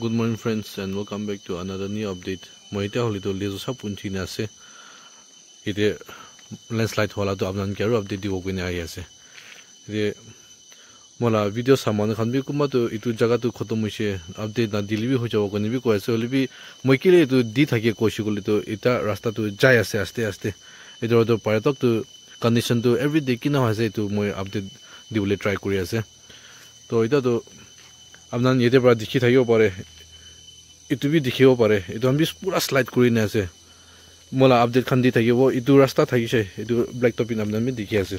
Good morning, friends, and welcome back to another new update. Moita holito lezo sa punchi na ase. Ite landslide hola to apnan kero update diwo kune ahi ase. Ite mola video saman khan bi kuma to itu jaga to khotom hoise update na delivery ho jawo kone bi ko ase holibi moikile to di thake koshi kole to ita rasta to jai ase aste idor to paratok to condition to every day kina hoise to moi update diwole try kori ase. To ita to apnan yete pra dikhi thakibo pare itu bi dikhibo pare itu ambi pura slide kuri na ase mola update khan di thakibo itu rasta thakise itu black top in apnan bi dikhi ase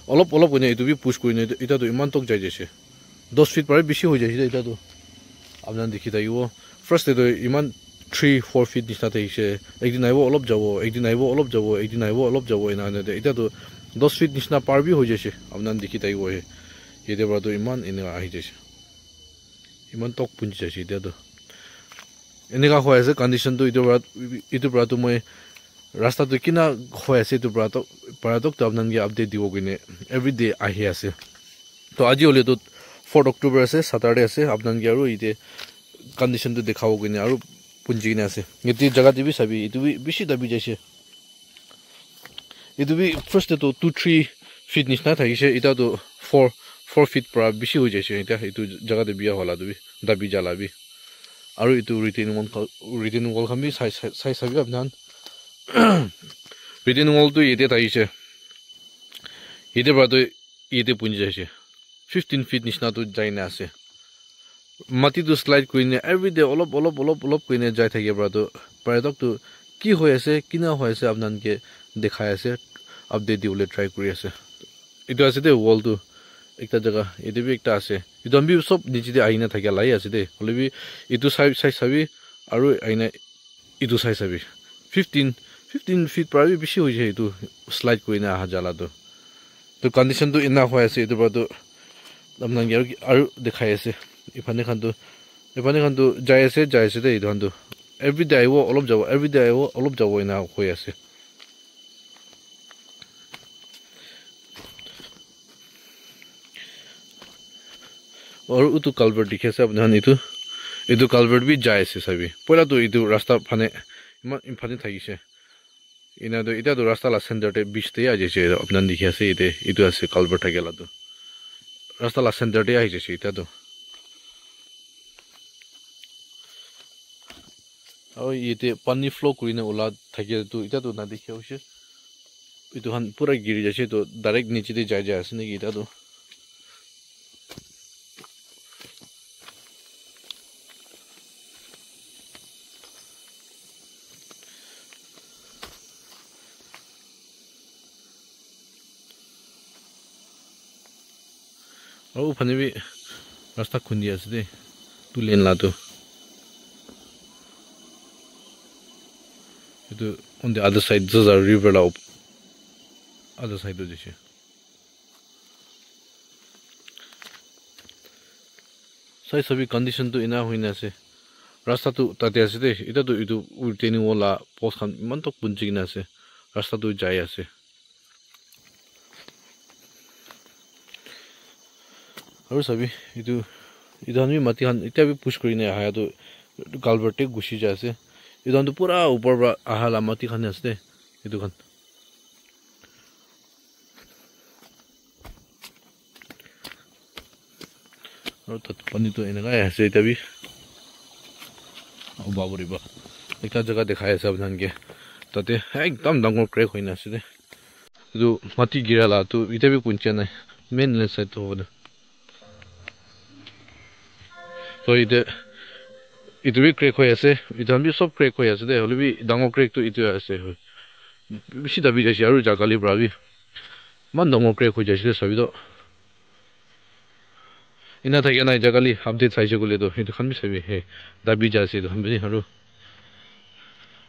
olop kone itu bi push kuri na ita to iman tok jai jese 10 feet pare bishi ho jaise ita to apnan dikhi thakibo first to iman 3-4 feet nishna thakise ekdin aibo olop jabo ekdin aibo olop jabo ekdin aibo olop jabo ina na ita to 10 feet nishna par bi ho jaise apnan dikhi thakibo he yete pra to iman ina ahi jaise iman tok punji jaise ita to eneka hoy ase condition to itu pra to moi rasta to kina hoy ase itu pra to paratok to apnan ge update dibo kine every day ahi ase to aji hole to 4 October ase Saturday ase apnan ge aru ite condition to dekhabo kine aru punji kine ase yeti jaga dibi sabi itu bi bishi dabi jaise itu bi first to 2-3 feet nishna thakise ita to 4 feet pra bishi ho jaise ita itu jaga de biya hola du bi dabi jala bi aru itu written wall khambi sai sabi apnan written wall to yete thaise yete pra to yete punji jaise 15 feet nishna to jaina ase mati to slide koine every day olop koine jai thake pra to paratok to ki hoy ase kina hoy ase apnan ke dekhai ase update diwole try kori ase itu ase de wall to ekta jaga ede bi ekta ase itu ambi sob niche de aina thakya lai ase de holebi itu sai sabi aru aina itu sai sabi 15 feet prabi bishi hoje itu slide koina ha jala to condition to ina hoy ase itu pra to amnan ge aru dekhai ase ifane khan to jai ase de itu khan to every day wo olop jabo ina hoy ase और उतु culvert दिखे से अपने इतु culvert भी जाए से सभी पहला तो इतु रास्ता फाने इफाने थाकिसे इना तो इता तो रास्ता ला सेंटर ते बीच ते आ जेसे अपना दिखे से इते इतु आसे कल्वर्ट थाकेला तो रास्ता ला सेंटर ते आ जेसे इता तो और इते पानी फ्लो करिने उला थाके तो इता तो ना दिखे होसे इतु हन पूरा गिरि जैसे तो डायरेक्ट नीचे ते जाय आसे ने इता तो और ऊपर भी रास्ता खुल दिया से तू लेन ला तो on the other side there's a river la other side do jese sai sabi condition to ina hoina ase rasta to tate ase de ita to itu retaining wall la post khan man tok punchi na ase rasta to jai ase aru sabi itu idhan mati khan ita bi push korine aya to galvert te gushi ja ase idhan to pura upar pra ahala mati khan ase itu khan aru tat pani to enega ase ita bi au baburi ba ekta jaga dekhai ase apnan ke tate ekdam dangor crack hoina ase de itu mati gira la to ita bi puncha nai main left side to hoda so itu bi crack hoy ase itu ambi sob crack hoy ase de holibi dango crack to itu ase bishi dabi jaise aru jagali brabi man dango crack hoy jaise sabi do ina thake na jagali update saise gole to itu khan bi sabi he dabi jaise to hambi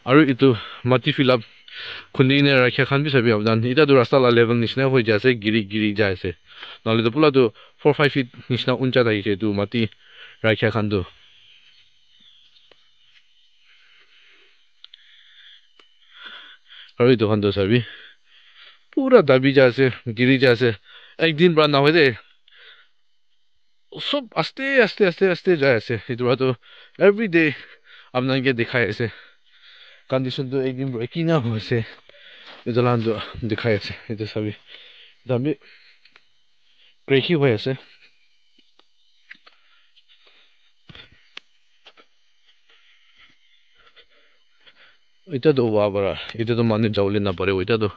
aru itu mati fill up khundi ne rakhya khan bi sabi abdan ita do rasta la level nishna hoy jaise giri jaise nale to pula to 4-5 feet nishna uncha thaise tu mati rakhya khan do aru itu khan to sabi pura dabi jaise giri jaise ek din bra na hoy de সব আস্তে আস্তে আস্তে আস্তে যাই আছে সেইটো তো every day আপোনালোকে দেখাই আছে কণ্ডিশ্যনটো একদিন কিনা হৈছে এইটো লানটো দেখাই আছে এইটো চাবি দামি ক্ৰেকি হৈ আছে এতিয়াতো বাবৰা এতিয়াতো মানুহ যাবলৈ নাপাৰে এতিয়াতো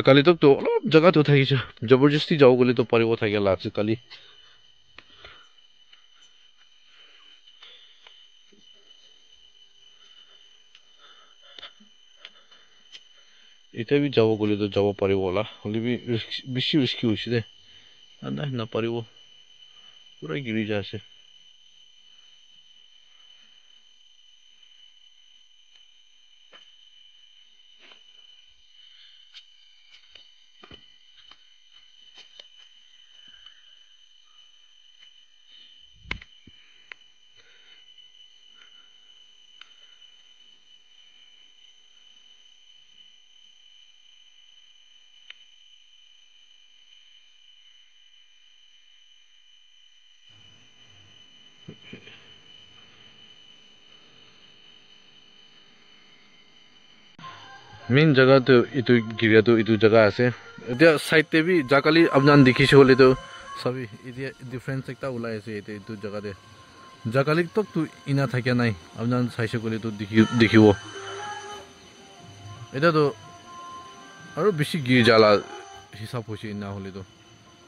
কালিতো অলপ জেগাত উঠাইছে জবৰদস্তি যাওঁ গ'লেতো পাৰিব থাকে লাষ্ট কালি এতিয়া বি যাব গ'লেতো যাব পাৰিব ওলা হ'লে বি বেছি ৰিস্কি হৈছে দে নাই নাপাৰিব পুৰা গিৰি যায় আছে মেইন জেগাটো এইটো গিৰিয়াটো এইটো জেগা আছে এতিয়া চাইডতে বি কালি আপোনাক দেখিছে হ'লেতো চাবি এতিয়া ডিফাৰেঞ্চ একটা ওলাই আছে এতিয়া এইটো জেগাতে কালিতো ইনা থাকে নাই আপোনাক চাইছে গ'লেতো দেখিব এতিয়াতো আৰু বেছি গিৰি জ্বালা হিচাপ হৈছে ইনা হ'লেতো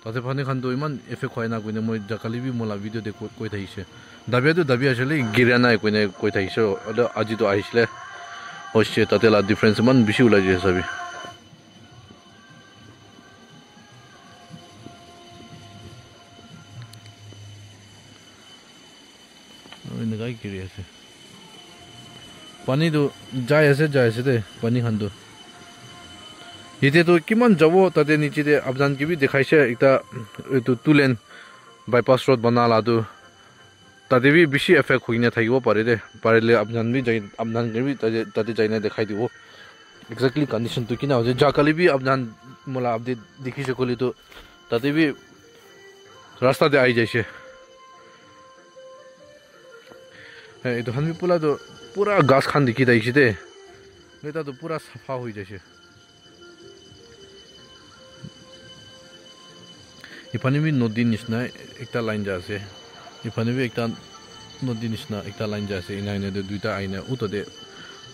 তাতে পানীখনতো ইমান এফেক্ট হয় না কৈনে মই কালি বি মোলা ভিডিঅ'তে কৈ থাকিছে দাবিয়াটো দাবি আছিলে গিৰা নাই কৈনে কৈ থাকিছে আজিতো আহিছিলে হৈছে তাতে লা ডিফাৰেঞ্চ ইমান বেছি ওলাই যায় চাবি এনেকুৱাই গিৰি আছে পানীটো যাই আছে দে পানীখনটো এতিয়াতো কিমান যাব তাতে নিচেতে আপোনালোকে বি দেখাইছে এটা এইটো 2 লেন বাইপাছ ৰোড বনালাটো তাতে বি বেছি এফেক্ট হৈ নাথাকিব পাৰে দে পাৰিলে আপোনালোকে বি তাতে যাই দেখাই দিব এক্সাক্টলি কণ্ডিশ্যনটো কিনা হৈছে কালি বি আপোনাক মোলা আপডেট দেখিছে ক'লেতো তাতে বি ৰাস্তাতে আহি যাইছে এইটো খান বি পোলাটো পুৰা গাছ খান দেখি থাকিছে দে এটাতো পুৰা চাফা হৈ যাইছে ইফানে বি নদীৰ নিচিনা একটা লাইন যা আছে ইফানে বি একটা নদীৰ নিচিনা একটা লাইন যা আছে ইনাইনে দুইটা আইনে উততে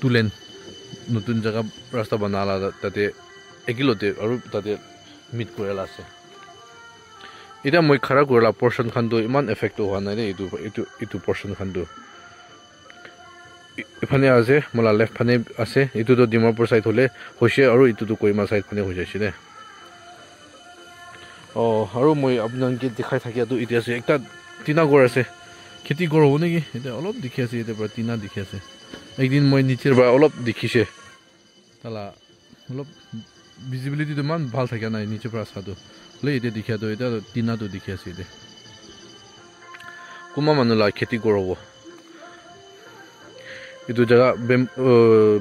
2 লেন নতুন জায়গা ৰাস্তা বনালা তাতে একিলতে আৰু তাতে মিট কৰিলা আছে এটা মই খাৰা কৰিলা পৰ্চন খানটো ইমান এফেক্ট হোৱা নাই এইটো এইটো পৰ্চন খানটো ইফানে আছে মোলা লেফ্ট ফানে আছে এইটোতো ডিমাপুৰ সাইড হলে হৈছে আৰু এইটোতো কৈমা সাইড ফানে হৈ যাইছে দে আৰু মই আপোনালোকে দেখাই থাকি এতিয়া আছে একটা টিনা ঘৰ আছে খেতি ঘৰ হ'ব নেকি এতিয়া অলপ দেখি আছে এতিয়া পৰা টিনা দেখি আছে একদিন মই নিচেৰ পৰা অলপ দেখিছে তালা অলপ ভিজিবিলিটিটো ইমান ভাল থাকে নাই নিচেৰ পৰা চাটো হ'লে এতিয়া দেখিয়াটো এতিয়া টিনাটো দেখি আছে এতিয়া কোনোবা মানুহ লা খেতি ঘৰ হ'ব এইটো জেগা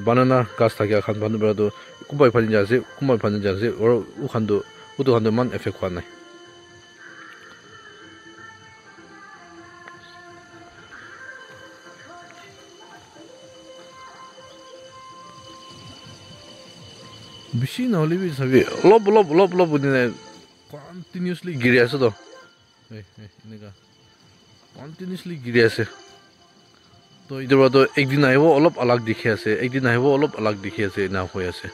বানানা গাছ থাকে এখন মানুহ পৰাটো কোনোবা ইফালে যায় আছে কোনোবা ইফালে যায় আছে আৰু উখানটো ইমান এফেক্ট হোৱা নাই বেছি নহ'লে বি চাবি অলপ কণ্টিনিউচলি গিৰি আছে তো এনেকুৱা কণ্টিনিউচলি গিৰি আছে তো এইটোৰ পৰাতো একদিন আহিব অলপ আলাগ দেখি আছে একদিন আহিব অলপ আলাগ দেখি আছে এনে হৈ আছে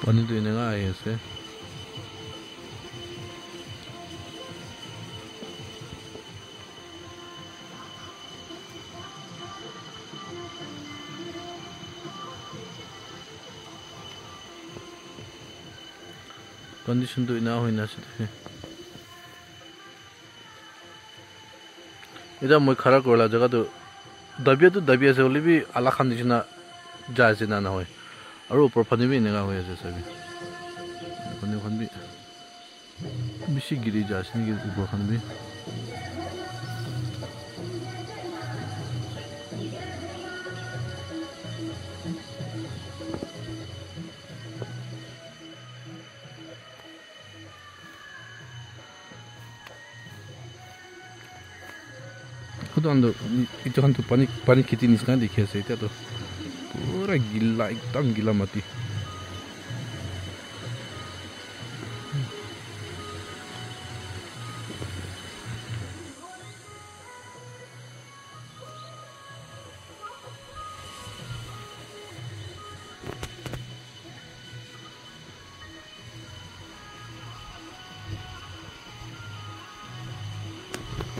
পানীটো এনেকুৱা আহি আছে কণ্ডিশ্যনটো এনে হৈ নাছিলে এটা মই খাৰা কৰলা জায়গাটো দাবি আছে হলে বি আলা খান নিচিনা যায় আছে না নহয় আৰু ওপৰ ফালে বি এনেকা হৈ আছে চাবি এখন বি বেছি গিৰি যায় আছে নেকি ওপৰখন B itu kan tuh panik kita ini sekarang dikasih itu tuh pura gila hitam gila mati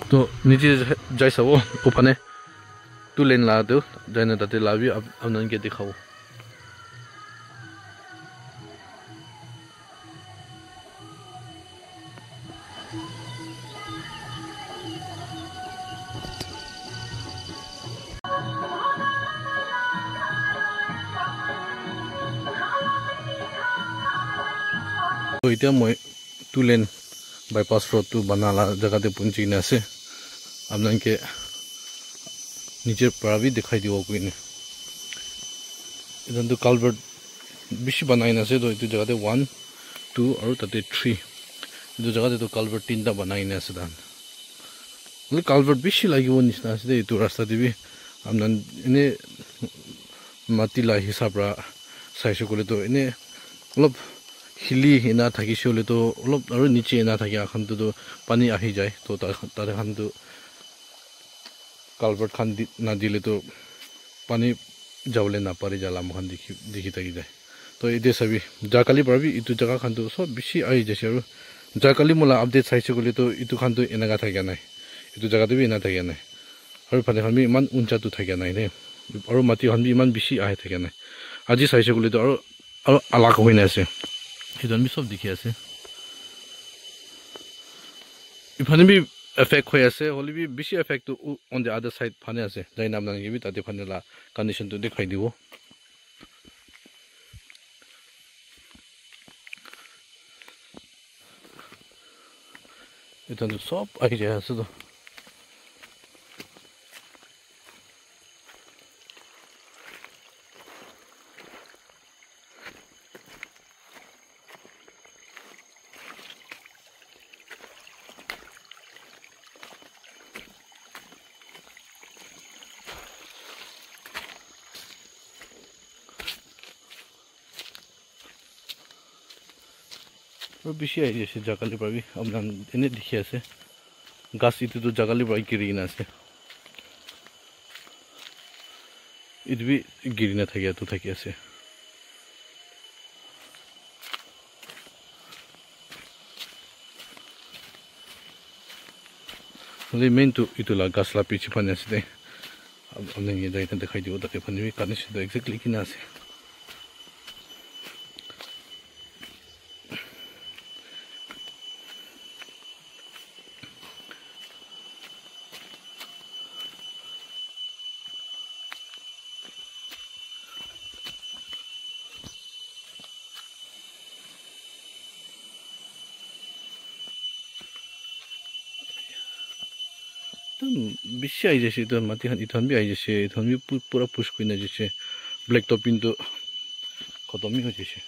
तो नीचे जाए सब ऊपर तू लेन ला दो जाने दाते ला भी अब नन के दिखाओ तो इतना मैं तू लेन बाईपास रोड तो बना ला जगह ते पुंची ने से अब नन के नीचे पर भी दिखाई दियो कोई ने इधर तो कल्वर्ट बिशी बनाई ना से तो इतु जगह ते 1 2 और तते 3 इतु जगह ते तो कल्वर्ट 3 टा बनाई ना से दान ले कल्वर्ट बिशी लागि वो निस्ना से इतु रास्ता दे भी अब नन इने माटी ला हिसाब रा साइज को ले तो इने मतलब हिली हिना थाकी शोले तो अलग और नीचे ना थाकी आखन तो पानी आही जाए तो तारे खान तो कल्वर्ट खान ना दिले तो पानी जावले ना पारे जाला मखान दिखी तकी जाए तो इधर सभी जाकाली पर भी इतु जगह खान तो सब बिशी आई जैसे और जाकाली मुला अपडेट साइज को ले तो इतु खान तो एनागा था क्या नहीं इतु जगह तो भी एना था क्या नहीं और फने खान भी इमान ऊंचा तो था क्या नहीं ने और माटी खान भी इमान बिशी आए था क्या नहीं आज ही साइज को ले तो और अलग हुई ना से इधर भी सब दिखी আছে इफाने भी इफेक्ट होय আছে হলি भी বেশি इफेक्ट तो ऑन द अदर साइड फाने আছে যাই নাম নাকি বি তাতে ফানে লা কন্ডিশন তো দেখাই দিব এটা তো সব আই যায় আছে তো और बेसी आई जैसे जाकाली पर भी अब इन्हें दिखी আছে गाछ इतु तो जाकाली पर गिरी ना से इध भी गिरी ना था तो था कैसे ले मेन तो इतु ला गाछ ला पीछे फने से अब हमने ये जाइए दिखाई दियो ताकि फने भी करने से तो एग्जैक्टली किना से बेसी आई जैसे इधर माटी खान इथन भी आई जैसे इथन भी पूरा पुश कोई ना जैसे ब्लैक टॉपिंग तो खत्म ही हो जैसे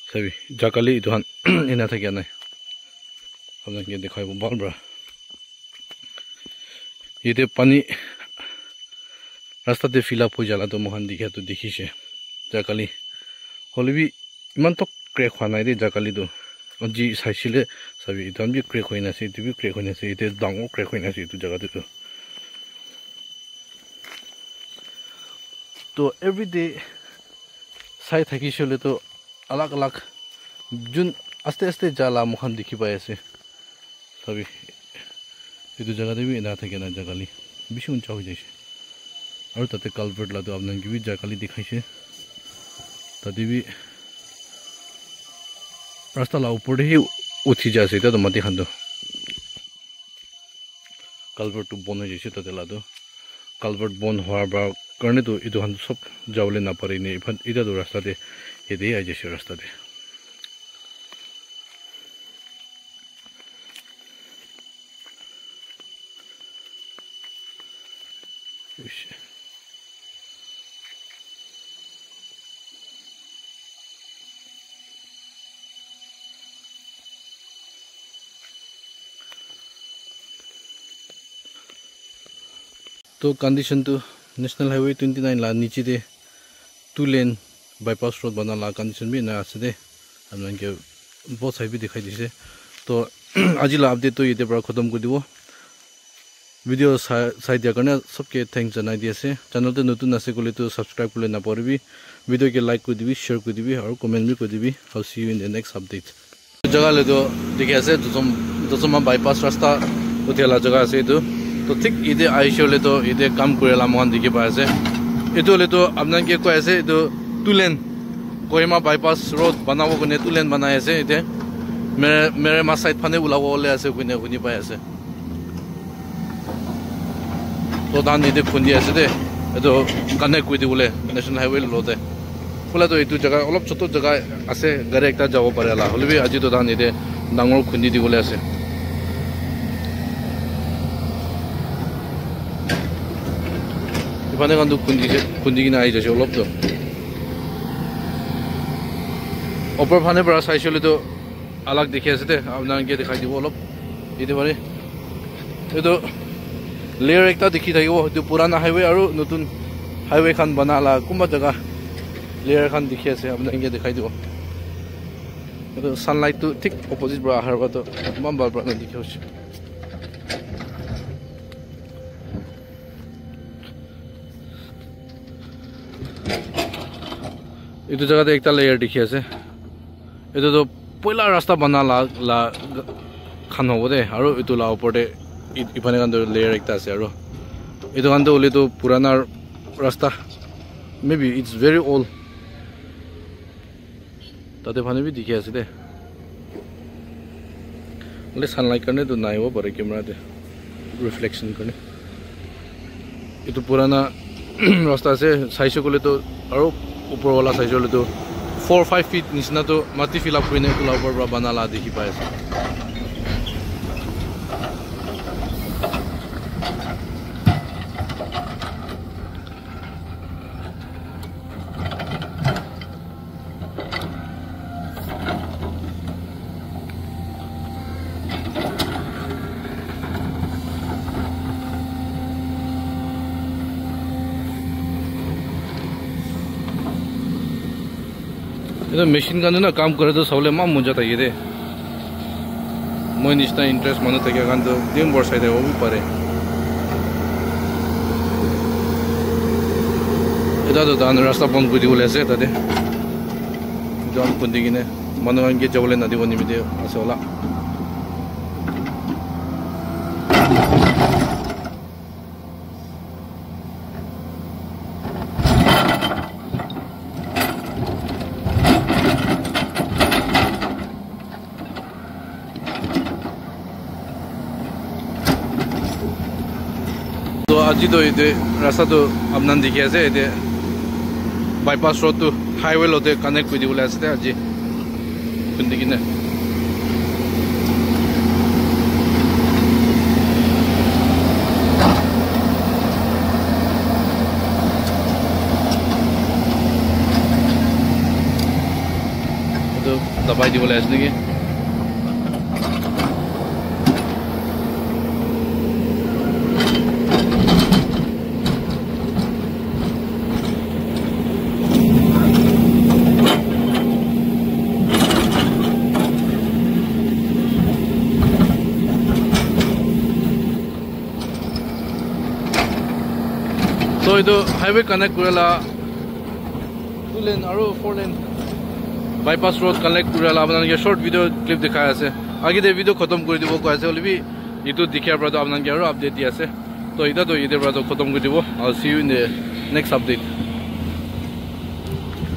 सभी जाकाली इथन इना था क्या नहीं हमने ये दिखाई वो बाल बड़ा ये तो पानी रास्ता ते फिलअप हो जाला तो मोहन दिखा तो देखी से जाकाली হলে বি ইমান তো ক্ৰেক হোৱা নাই দে জাকালি তো আজি চাইছিলে সবি ইতান বি ক্ৰেক হৈ নাছে ইটো বি ক্ৰেক হৈ নাছে ইতে ডাঙৰ ক্ৰেক হৈ নাছে ইটো জায়গাতে তো এভরিডে চাই থাকিছিলে তো আলাগ আলাগ যোন আস্তে আস্তে জালা মুখান দেখি পাই আছে সবি ইটো জায়গাতে বি না থাকে না জাকালি বেশি উঁচা হৈ যাইছে আৰু তাতে কালভার্ট লাটো আপনাকে বি জাকালি দেখাইছে তাতে B rasta la upor de hi uthi jase ta mati khan do culvert to bon hoye ta de la do culvert bon hoar ba karne to idu han sob jawle na pare ne ifan ida do rasta de ede ai jese rasta de तो condition तो national highway 29 ला नीचे दे 2 लेन bypass road बना ला condition भी ना आसे दे हम के बहुत side भी दिखाई दिसे तो आज ला अपडेट तो ये पर खत्म कर दिबो वीडियो साइड दिया करने सबके थैंक्स जनाई दिए से चैनल तो नतुन आसे कोले तो सब्सक्राइब कर लेना परबी वीडियो के लाइक कर दिबी शेयर कर दिबी और कमेंट भी कर दिबी I see you in the next update जगह ले तो देखिए ऐसे दोसम बाईपास रास्ता उठेला जगह से तो ठीक इधे आइसोले तो इधे काम करेला मन देखि पासे एतोले तो आपन के कोइसे तो 2 लेन कोइमा बाईपास रोड बनाबो कोने 2 लेन बनाय আছে इधे मेरे मा साइड फाने उलाबो ले আছে कोने कोनी पाय আছে तो दान इधे खुंदी আছে दे तो कनेक्ट কৰি দিবলে नेशनल हाईवे लोते बोला तो एतु जगह অলপ ছোট जगह আছে গাড়ী একটা যাব পারেলা হলিবি আজি তো দান ইধে ডাঙৰ খুন্দি দিবলে আছে इफाने कान तो खुंदी की ना आई जैसे ओलप तो ऊपर फाने पर साइड तो अलग दिखे ऐसे थे अब ना क्या दिखाई दी वो ओलप ये बारे ये तो लेयर एक दिखी था वो जो पुराना हाईवे और नतून हाईवे खान बना ला कुम्बा जगह लेयर खान दिखे ऐसे अब ना क्या दिखाई दी वो तो सनलाइट तो ठीक अपोजिट बरा हर बार तो माम बार बार ना दिखे उसे इतो जगह एक लेयर दिखी আছে এটো তো পয়লা রাস্তা বানা লা খান হবো দে আৰু এটো লা ওপৰতে ইফানে কান লেয়াৰ একটা আছে আৰু এটো কান ওলি তো পুৰানা ৰাস্তা মেবি ইটস ভেৰি ওল্ড তাতে ফানে भी दिखी আছে দে ওলে সানলাইট কাৰণে তো নাই হ'ব পাৰে ক্যামেৰাতে ৰিফ্লেকশন কাৰণে এটো পুৰানা ৰাস্তা আছে সাইজে গলে তো আৰু ऊपर वाला साइज वाले तो 4-5 फीट निचना तो माटी फिल अप करने को ऊपर बना ला देखी पाए ये मशीन का ना काम करे तो सबले माम मजा था ये दे मैं निश्चित इंटरेस्ट मानो था क्या तो दिन भर साइड है वो भी परे इधर तो दान रास्ता बंद कर दी बोले ऐसे तादे जान कुंदी की ने मानो के जवले नदी बनी भी दे ऐसे वाला तो आज तो ये रास्ता तो अपना दिखे ऐसे ये बाईपास रोड तो हाईवे लोते कनेक्ट कर दी बोले ऐसे आज खुंदी की ने तो दबाई दी बोले ऐसे की तो ये हाईवे कनेक्ट करेला 2 लेन और 4 लेन बाईपास रोड कनेक्ट करेला आपन शॉर्ट वीडियो क्लिप दिखाई আছে आगे दे वीडियो खत्म कर দিব কৈছে হলিবি ইটো দেখিয়াৰ পৰা आपन আৰু আপডেট দি আছে तो इधर तो खत्म कर দিব I'll see you in the next update